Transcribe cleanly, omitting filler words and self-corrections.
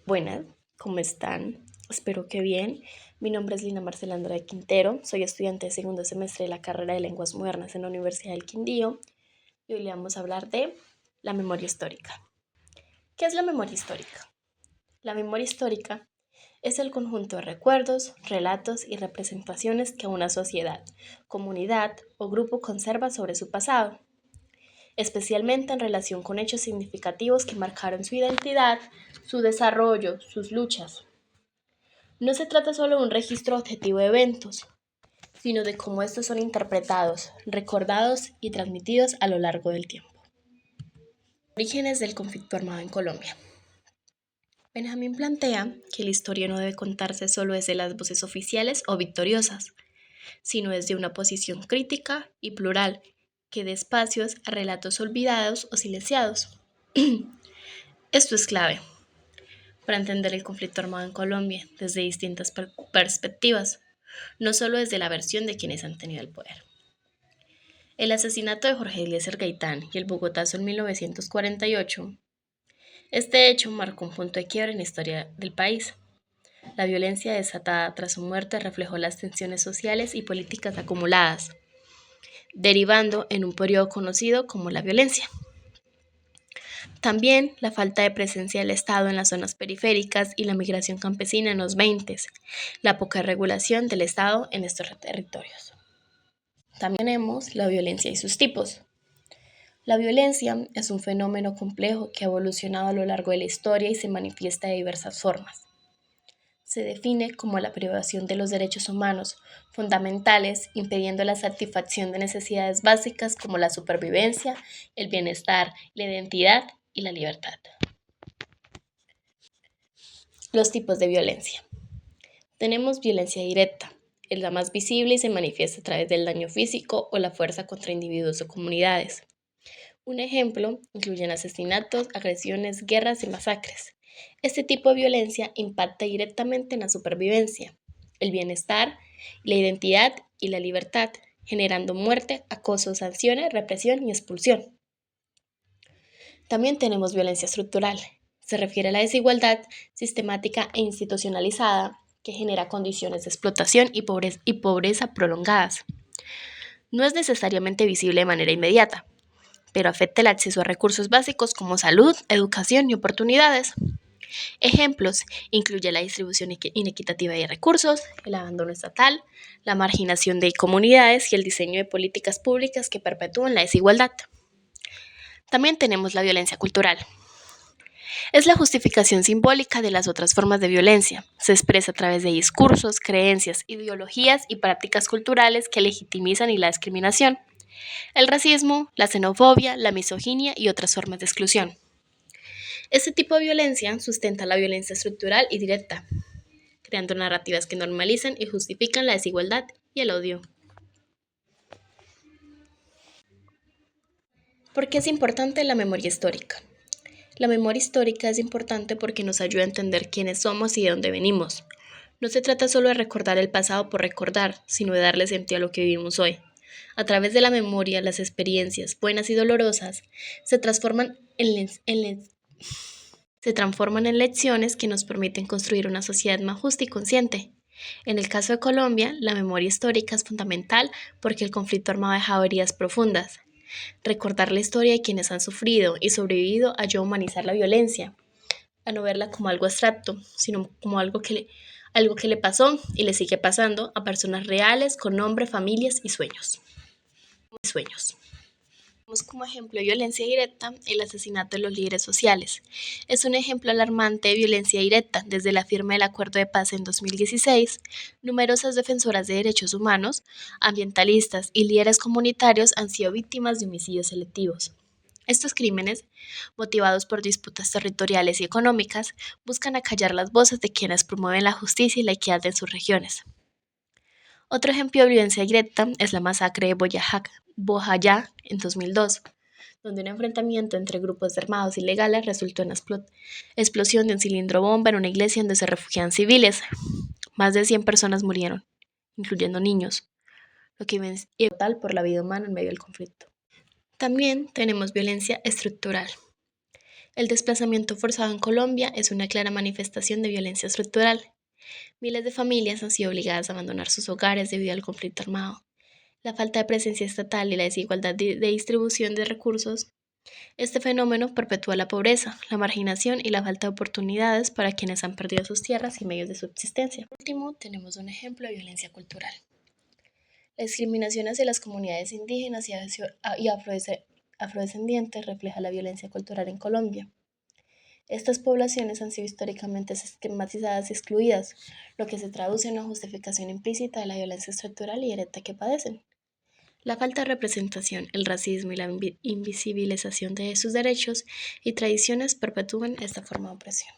Buenas, ¿cómo están? Espero que bien. Mi nombre es Lina Marcela Andrade Quintero, soy estudiante de segundo semestre de la carrera de Lenguas Modernas en la Universidad del Quindío y hoy le vamos a hablar de la memoria histórica. ¿Qué es la memoria histórica? La memoria histórica es el conjunto de recuerdos, relatos y representaciones que una sociedad, comunidad o grupo conserva sobre su pasado, especialmente en relación con hechos significativos que marcaron su identidad, su desarrollo, sus luchas. No se trata solo de un registro objetivo de eventos, sino de cómo estos son interpretados, recordados y transmitidos a lo largo del tiempo. Orígenes del conflicto armado en Colombia. Benjamín plantea que la historia no debe contarse solo desde las voces oficiales o victoriosas, sino desde una posición crítica y plural que dé espacios a relatos olvidados o silenciados. Esto es clave para entender el conflicto armado en Colombia desde distintas perspectivas, no solo desde la versión de quienes han tenido el poder. El asesinato de Jorge Eliezer Gaitán y el Bogotazo en 1948. Este hecho marcó un punto de quiebre en la historia del país. La violencia desatada tras su muerte reflejó las tensiones sociales y políticas acumuladas, derivando en un periodo conocido como la violencia. También la falta de presencia del Estado en las zonas periféricas y la migración campesina en los 20, la poca regulación del Estado en estos territorios. También tenemos la violencia y sus tipos. La violencia es un fenómeno complejo que ha evolucionado a lo largo de la historia y se manifiesta de diversas formas. Se define como la privación de los derechos humanos fundamentales, impidiendo la satisfacción de necesidades básicas como la supervivencia, el bienestar, la identidad y la libertad. Los tipos de violencia. Tenemos violencia directa, es la más visible y se manifiesta a través del daño físico o la fuerza contra individuos o comunidades. Un ejemplo incluyen asesinatos, agresiones, guerras y masacres. Este tipo de violencia impacta directamente en la supervivencia, el bienestar, la identidad y la libertad, generando muerte, acoso, sanciones, represión y expulsión. También tenemos violencia estructural. Se refiere a la desigualdad sistemática e institucionalizada que genera condiciones de explotación y pobreza prolongadas. No es necesariamente visible de manera inmediata, pero afecta el acceso a recursos básicos como salud, educación y oportunidades. Ejemplos incluyen la distribución inequitativa de recursos, el abandono estatal, la marginación de comunidades y el diseño de políticas públicas que perpetúan la desigualdad. También tenemos la violencia cultural. Es la justificación simbólica de las otras formas de violencia. Se expresa a través de discursos, creencias, ideologías y prácticas culturales que legitimizan la discriminación, el racismo, la xenofobia, la misoginia y otras formas de exclusión. Este tipo de violencia sustenta la violencia estructural y directa, creando narrativas que normalizan y justifican la desigualdad y el odio. ¿Por qué es importante la memoria histórica? La memoria histórica es importante porque nos ayuda a entender quiénes somos y de dónde venimos. No se trata solo de recordar el pasado por recordar, sino de darle sentido a lo que vivimos hoy. A través de la memoria, las experiencias, buenas y dolorosas, se transforman en lecciones que nos permiten construir una sociedad más justa y consciente. En el caso de Colombia, la memoria histórica es fundamental porque el conflicto armado ha dejado heridas profundas. Recordar la historia de quienes han sufrido y sobrevivido ayuda a humanizar la violencia, a no verla como algo abstracto, sino como algo que le pasó y le sigue pasando a personas reales con nombre, familias y sueños. Tenemos como ejemplo de violencia directa el asesinato de los líderes sociales. Es un ejemplo alarmante de violencia directa. Desde la firma del Acuerdo de Paz en 2016, numerosas defensoras de derechos humanos, ambientalistas y líderes comunitarios han sido víctimas de homicidios selectivos. Estos crímenes, motivados por disputas territoriales y económicas, buscan acallar las voces de quienes promueven la justicia y la equidad en sus regiones. Otro ejemplo de violencia directa es la masacre de Bojayá en 2002, donde un enfrentamiento entre grupos armados ilegales resultó en la explosión de un cilindro bomba en una iglesia donde se refugiaban civiles. Más de 100 personas murieron, incluyendo niños, lo que es total por la vida humana en medio del conflicto. También tenemos violencia estructural. El desplazamiento forzado en Colombia es una clara manifestación de violencia estructural. Miles de familias han sido obligadas a abandonar sus hogares debido al conflicto armado. La falta de presencia estatal y la desigualdad de distribución de recursos. Este fenómeno perpetúa la pobreza, la marginación y la falta de oportunidades para quienes han perdido sus tierras y medios de subsistencia. Por último, tenemos un ejemplo de violencia cultural. La discriminación hacia las comunidades indígenas y afrodescendientes refleja la violencia cultural en Colombia. Estas poblaciones han sido históricamente estigmatizadas y excluidas, lo que se traduce en una justificación implícita de la violencia estructural y directa que padecen. La falta de representación, el racismo y la invisibilización de sus derechos y tradiciones perpetúan esta forma de opresión.